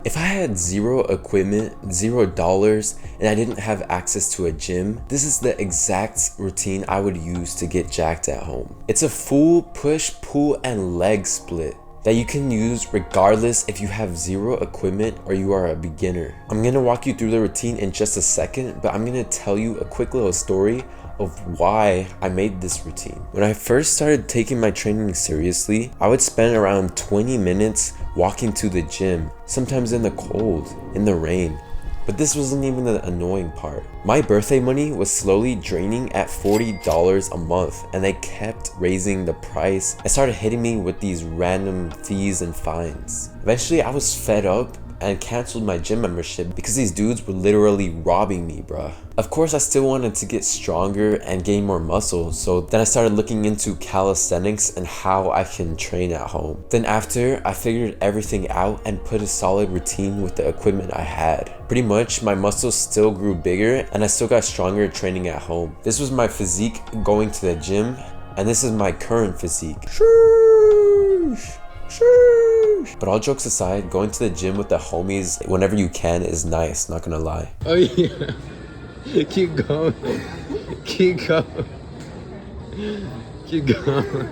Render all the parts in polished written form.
If I had zero equipment, $0, and I didn't have access to a gym, this is the exact routine I would use to get jacked at home. It's a full push, pull, and leg split that you can use regardless if you have zero equipment or you are a beginner. I'm gonna walk you through the routine in just a second, but I'm gonna tell you a quick little story of why I made this routine. When I first started taking my training seriously, I would spend around 20 minutes walking to the gym, sometimes in the cold, in the rain. But this wasn't even the annoying part. My birthday money was slowly draining at $40 a month, and they kept raising the price and started hitting me with these random fees and fines. Eventually I was fed up and canceled my gym membership because these dudes were literally robbing me, bruh. Of course, I still wanted to get stronger and gain more muscle, so then I started looking into calisthenics and how I can train at home. Then after, I figured everything out and put a solid routine with the equipment I had. Pretty much, my muscles still grew bigger and I still got stronger training at home. This was my physique going to the gym, and this is my current physique. Sheesh. But all jokes aside, going to the gym with the homies whenever you can is nice, not gonna lie. Oh yeah. Keep going. Keep going. Keep going.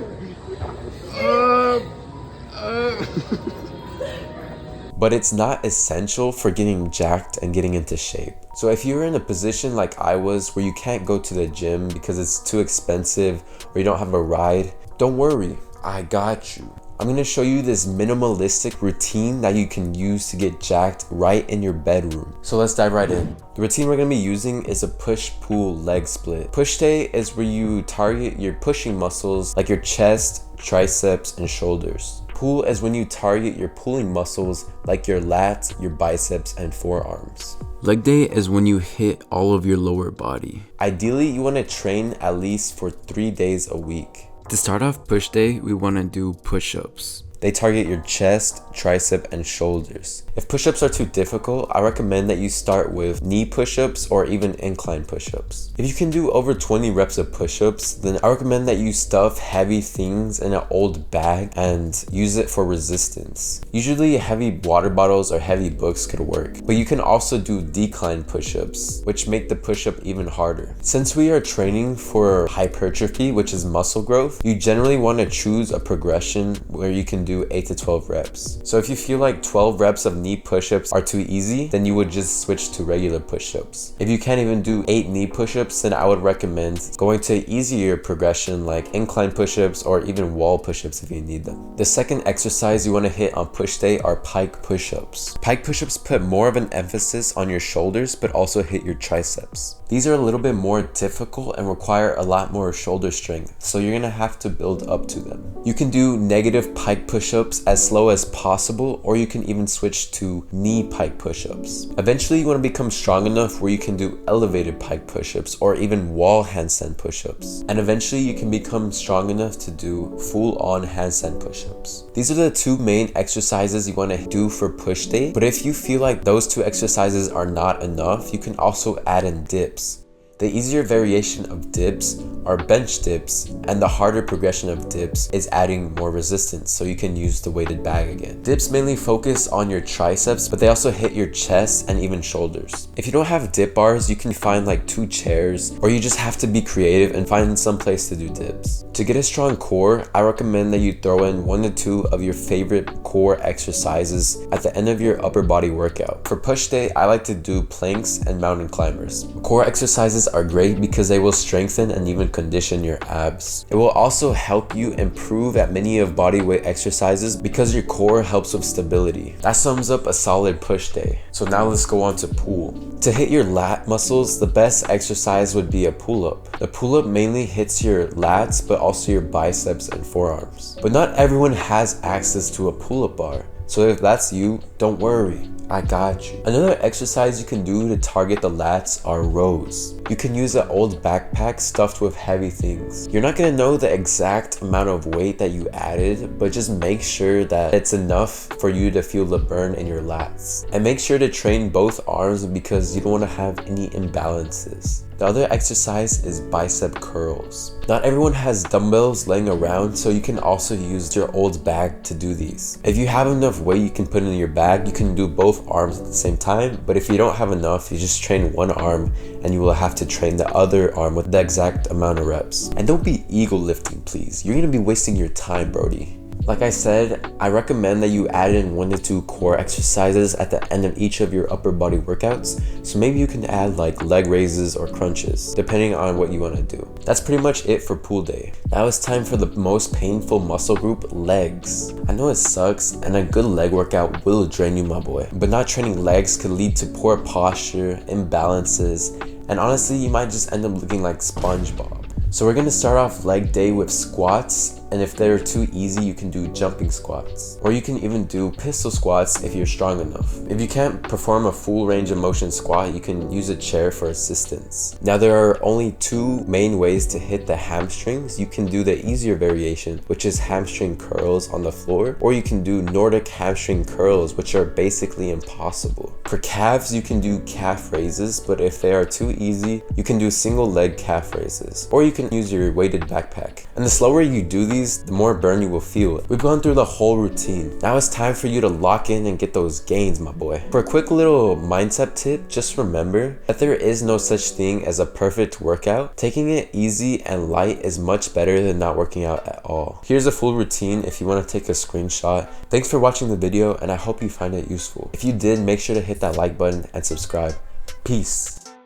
But it's not essential for getting jacked and getting into shape. So if you're in a position like I was where you can't go to the gym because it's too expensive or you don't have a ride, don't worry, I got you. I'm gonna show you this minimalistic routine that you can use to get jacked right in your bedroom. So let's dive right in. The routine we're gonna be using is a push-pull leg split. Push day is where you target your pushing muscles like your chest, triceps, and shoulders. Pull is when you target your pulling muscles like your lats, your biceps, and forearms. Leg day is when you hit all of your lower body. Ideally, you wanna train at least for 3 days a week. To start off push day, we want to do push-ups. They target your chest, tricep, and shoulders. If push-ups are too difficult, I recommend that you start with knee push-ups or even incline push-ups. If you can do over 20 reps of push-ups, then I recommend that you stuff heavy things in an old bag and use it for resistance. Usually heavy water bottles or heavy books could work, but you can also do decline push-ups, which make the push-up even harder. Since we are training for hypertrophy, which is muscle growth, you generally want to choose a progression where you can do 8 to 12 reps. So if you feel like 12 reps of knee push-ups are too easy, then you would just switch to regular push-ups. If you can't even do 8 knee push-ups, then I would recommend going to an easier progression like incline push-ups or even wall push-ups if you need them. The second exercise you want to hit on push day are pike push-ups. Pike push-ups put more of an emphasis on your shoulders but also hit your triceps. These are a little bit more difficult and require a lot more shoulder strength, so you're gonna have to build up to them. You can do negative pike push-ups as slow as possible, or you can even switch to knee pike push-ups. Eventually you want to become strong enough where you can do elevated pike push-ups or even wall handstand push-ups. And eventually you can become strong enough to do full-on handstand push-ups. These are the two main exercises you want to do for push day, but if you feel like those two exercises are not enough, you can also add in dips. The easier variation of dips are bench dips, and the harder progression of dips is adding more resistance, so you can use the weighted bag again. Dips mainly focus on your triceps, but they also hit your chest and even shoulders. If you don't have dip bars, you can find like 2 chairs, or you just have to be creative and find some place to do dips. To get a strong core, I recommend that you throw in 1 to 2 of your favorite core exercises at the end of your upper body workout. For push day, I like to do planks and mountain climbers. Core exercises are great because they will strengthen and even condition your abs. It will also help you improve at many of bodyweight exercises because your core helps with stability. That sums up a solid push day. So now let's go on to pull. To hit your lat muscles, the best exercise would be a pull-up. The pull-up mainly hits your lats but also your biceps and forearms. But not everyone has access to a pull-up bar. So if that's you, don't worry, I got you. Another exercise you can do to target the lats are rows. You can use an old backpack stuffed with heavy things. You're not gonna know the exact amount of weight that you added, but just make sure that it's enough for you to feel the burn in your lats. And make sure to train both arms because you don't wanna have any imbalances. The other exercise is bicep curls. Not everyone has dumbbells laying around, so you can also use your old bag to do these. If you have enough weight you can put in your bag, bag, you can do both arms at the same time, but if you don't have enough, you just train one arm and you will have to train the other arm with the exact amount of reps. And don't be ego lifting, please. You're gonna be wasting your time, Brody. Like I said, I recommend that you add in 1 to 2 core exercises at the end of each of your upper body workouts. So maybe you can add like leg raises or crunches, depending on what you want to do. That's pretty much it for pool day. Now it's time for the most painful muscle group, legs. I know it sucks, and a good leg workout will drain you, my boy. But not training legs could lead to poor posture, imbalances, and honestly, you might just end up looking like SpongeBob. So we're gonna start off leg day with squats, and if they're too easy, you can do jumping squats. Or you can even do pistol squats if you're strong enough. If you can't perform a full range of motion squat, you can use a chair for assistance. Now there are only 2 main ways to hit the hamstrings. You can do the easier variation, which is hamstring curls on the floor, or you can do Nordic hamstring curls, which are basically impossible. For calves, you can do calf raises, but if they are too easy, you can do single leg calf raises, or you can use your weighted backpack. And the slower you do these, the more burn you will feel. We've gone through the whole routine. Now it's time for you to lock in and get those gains, my boy. For a quick little mindset tip, just remember that there is no such thing as a perfect workout. Taking it easy and light is much better than not working out at all. Here's a full routine if you want to take a screenshot. Thanks for watching the video, and I hope you find it useful. If you did, make sure to hit that like button and subscribe. Peace.